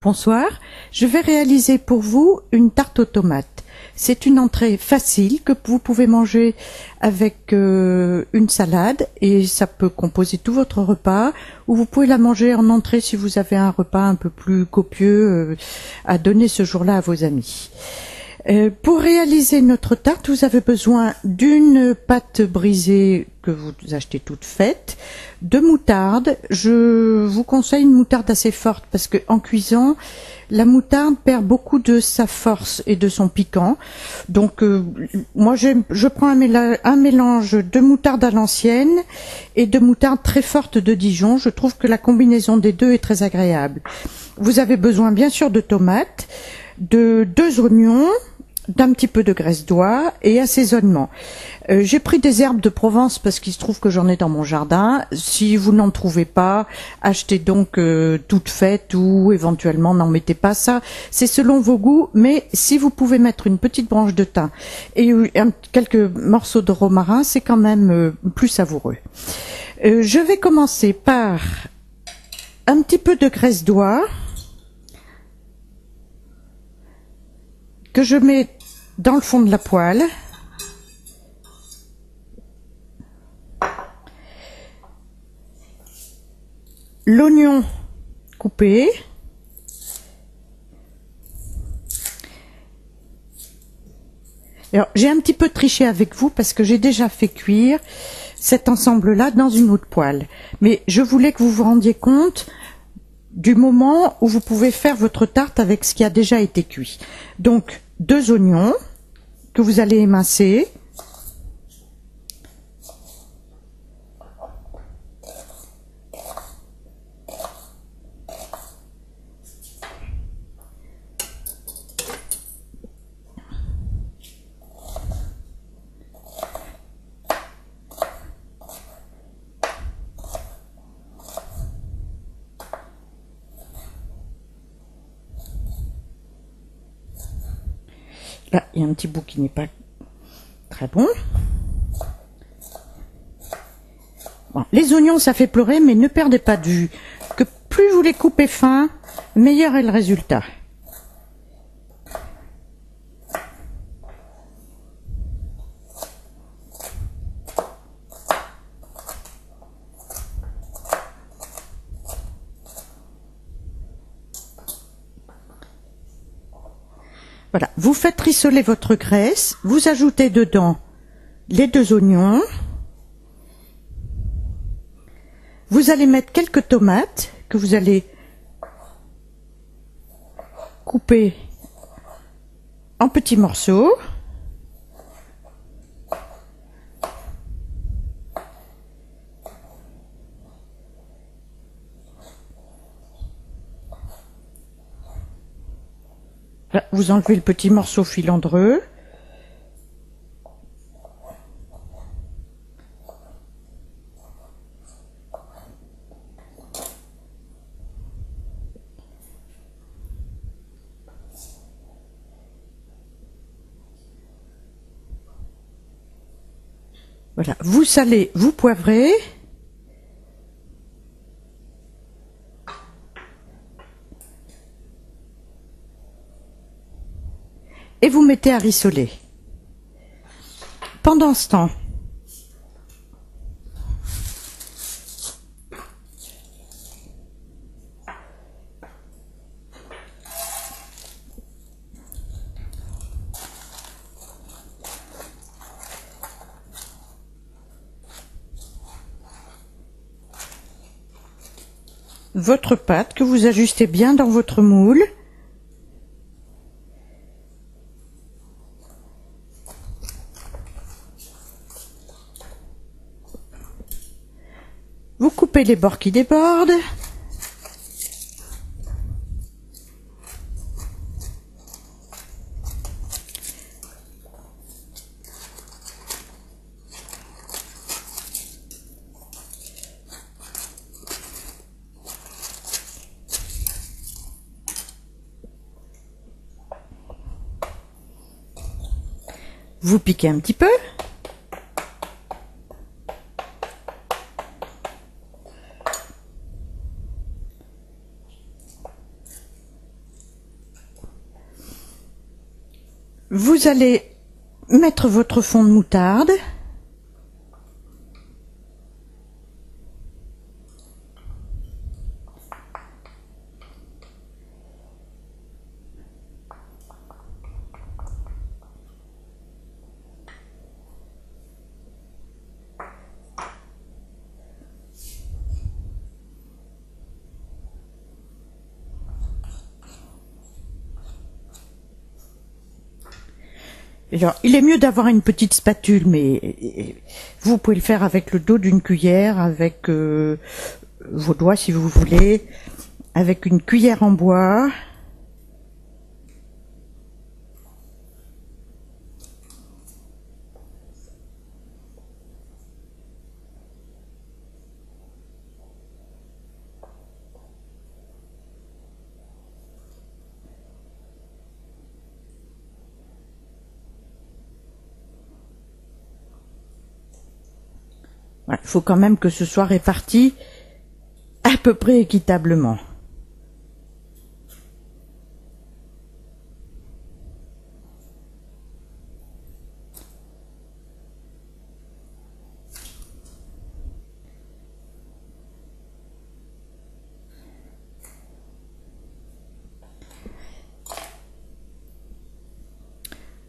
Bonsoir, je vais réaliser pour vous une tarte aux tomates. C'est une entrée facile que vous pouvez manger avec une salade et ça peut composer tout votre repas, ou vous pouvez la manger en entrée si vous avez un repas un peu plus copieux à donner ce jour-là à vos amis. Pour réaliser notre tarte, vous avez besoin d'une pâte brisée que vous achetez toute faite, de moutarde. Je vous conseille une moutarde assez forte parce que en cuisant, la moutarde perd beaucoup de sa force et de son piquant. Donc moi je prends un mélange de moutarde à l'ancienne et de moutarde très forte de Dijon. Je trouve que la combinaison des deux est très agréable. Vous avez besoin bien sûr de tomates, de 2 oignons, d'un petit peu de graisse d'oie et assaisonnement. J'ai pris des herbes de Provence parce qu'il se trouve que j'en ai dans mon jardin. Si vous n'en trouvez pas, achetez donc toutes faites ou éventuellement n'en mettez pas. Ça, c'est selon vos goûts, mais si vous pouvez mettre une petite branche de thym et quelques morceaux de romarin, c'est quand même plus savoureux. Je vais commencer par un petit peu de graisse d'oie que je mets dans le fond de la poêle. L'oignon coupé. Alors, j'ai un petit peu triché avec vous parce que j'ai déjà fait cuire cet ensemble-là dans une autre poêle. Mais je voulais que vous vous rendiez compte du moment où vous pouvez faire votre tarte avec ce qui a déjà été cuit. Donc, 2 oignons que vous allez émincer. Là, il y a un petit bout qui n'est pas très bon. Bon. Les oignons, ça fait pleurer, mais ne perdez pas de vue que plus vous les coupez fins, meilleur est le résultat. Voilà, vous faites rissoler votre graisse, vous ajoutez dedans les 2 oignons, vous allez mettre quelques tomates que vous allez couper en petits morceaux. Là, vous enlevez le petit morceau filandreux. Voilà, vous salez, vous poivrez. Et vous mettez à rissoler. Pendant ce temps, votre pâte que vous ajustez bien dans votre moule. Vous coupez les bords qui débordent. Vous piquez un petit peu. Vous allez mettre votre fond de moutarde. Alors, il est mieux d'avoir une petite spatule, mais vous pouvez le faire avec le dos d'une cuillère, avec vos doigts si vous voulez, avec une cuillère en bois. Il faut quand même que ce soit réparti à peu près équitablement.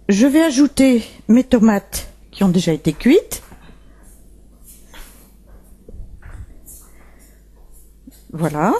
Je vais ajouter mes tomates qui ont déjà été cuites. Voilà.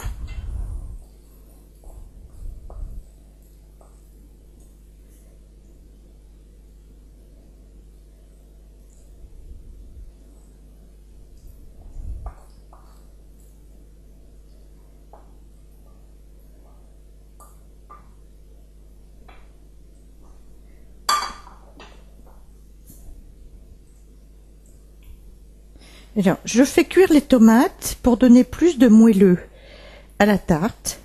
Alors, je fais cuire les tomates pour donner plus de moelleux à la tarte.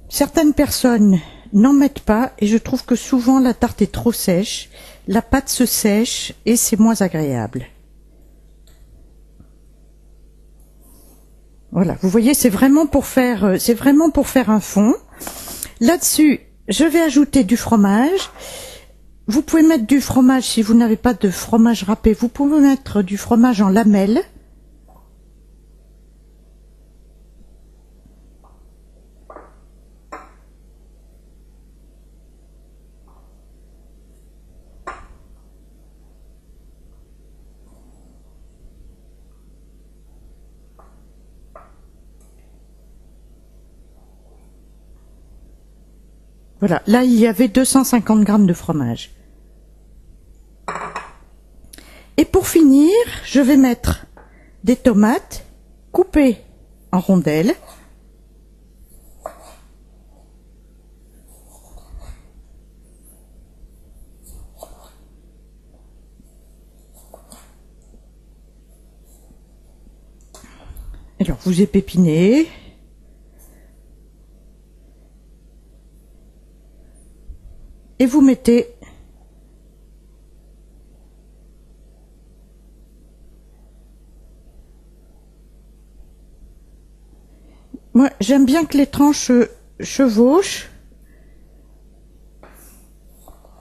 Certaines personnes n'en mettent pas et je trouve que souvent la tarte est trop sèche, la pâte se sèche et c'est moins agréable. Voilà, vous voyez, c'est vraiment pour faire un fond. Là-dessus, je vais ajouter du fromage. Vous pouvez mettre du fromage si vous n'avez pas de fromage râpé. Vous pouvez mettre du fromage en lamelles. Voilà, là il y avait 250 grammes de fromage. Et pour finir, je vais mettre des tomates coupées en rondelles. Alors vous épépinez. Et vous mettez moi j'aime bien que les tranches chevauchent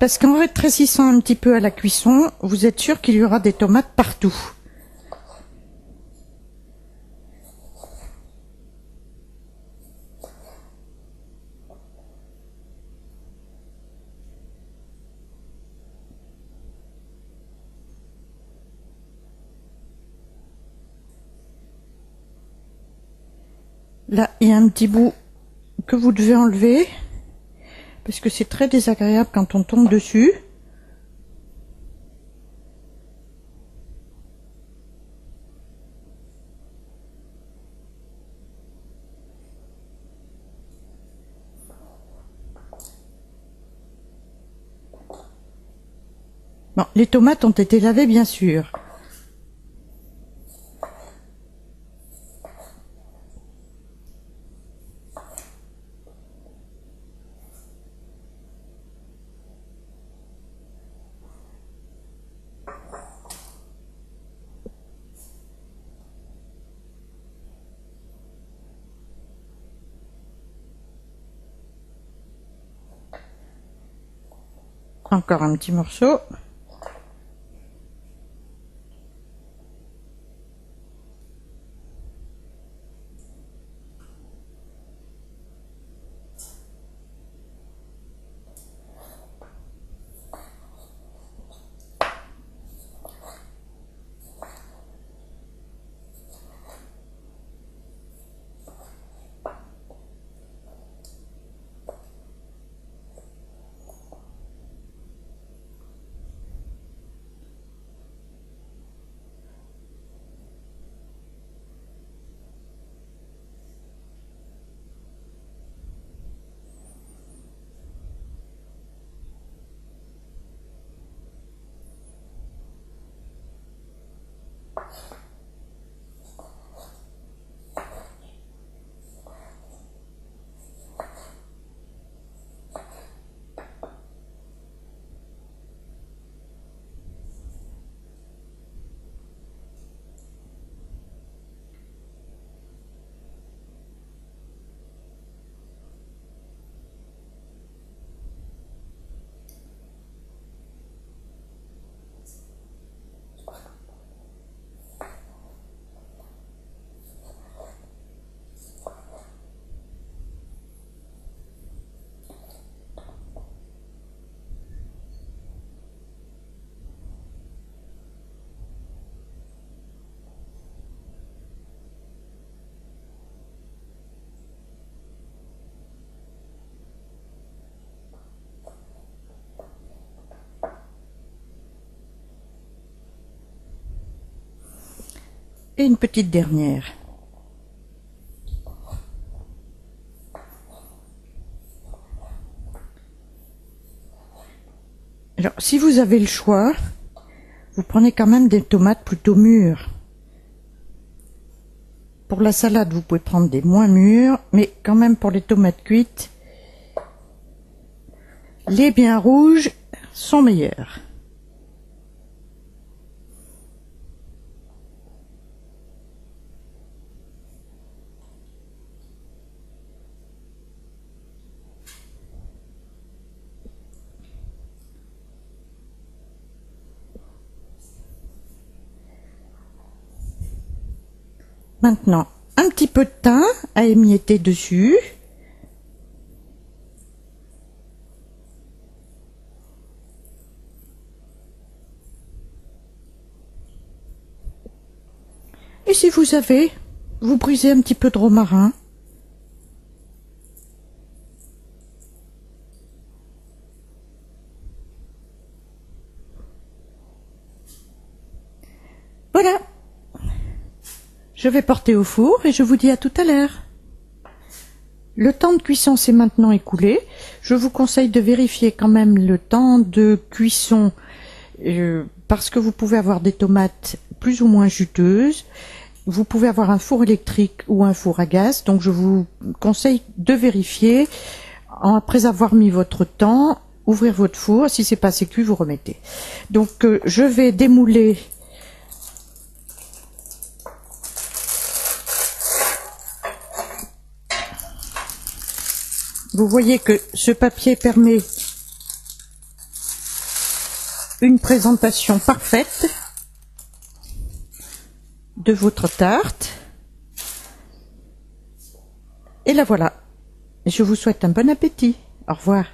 parce qu'en rétrécissant un petit peu à la cuisson, vous êtes sûr qu'il y aura des tomates partout. Là, il y a un petit bout que vous devez enlever parce que c'est très désagréable quand on tombe dessus. Bon, les tomates ont été lavées bien sûr. Encore un petit morceau. Et une petite dernière. Alors, si vous avez le choix, vous prenez quand même des tomates plutôt mûres. Pour la salade, vous pouvez prendre des moins mûres, mais quand même pour les tomates cuites, les bien rouges sont meilleures. Maintenant, un petit peu de thym à émietter dessus. Et si vous avez, vous brisez un petit peu de romarin. Voilà. Je vais porter au four et je vous dis à tout à l'heure. Le temps de cuisson s'est maintenant écoulé. Je vous conseille de vérifier quand même le temps de cuisson parce que vous pouvez avoir des tomates plus ou moins juteuses. Vous pouvez avoir un four électrique ou un four à gaz. Donc je vous conseille de vérifier après avoir mis votre temps, ouvrir votre four. Si c'est pas assez cuit, vous remettez. Donc je vais démouler. Vous voyez que ce papier permet une présentation parfaite de votre tarte. Et la voilà. Je vous souhaite un bon appétit. Au revoir.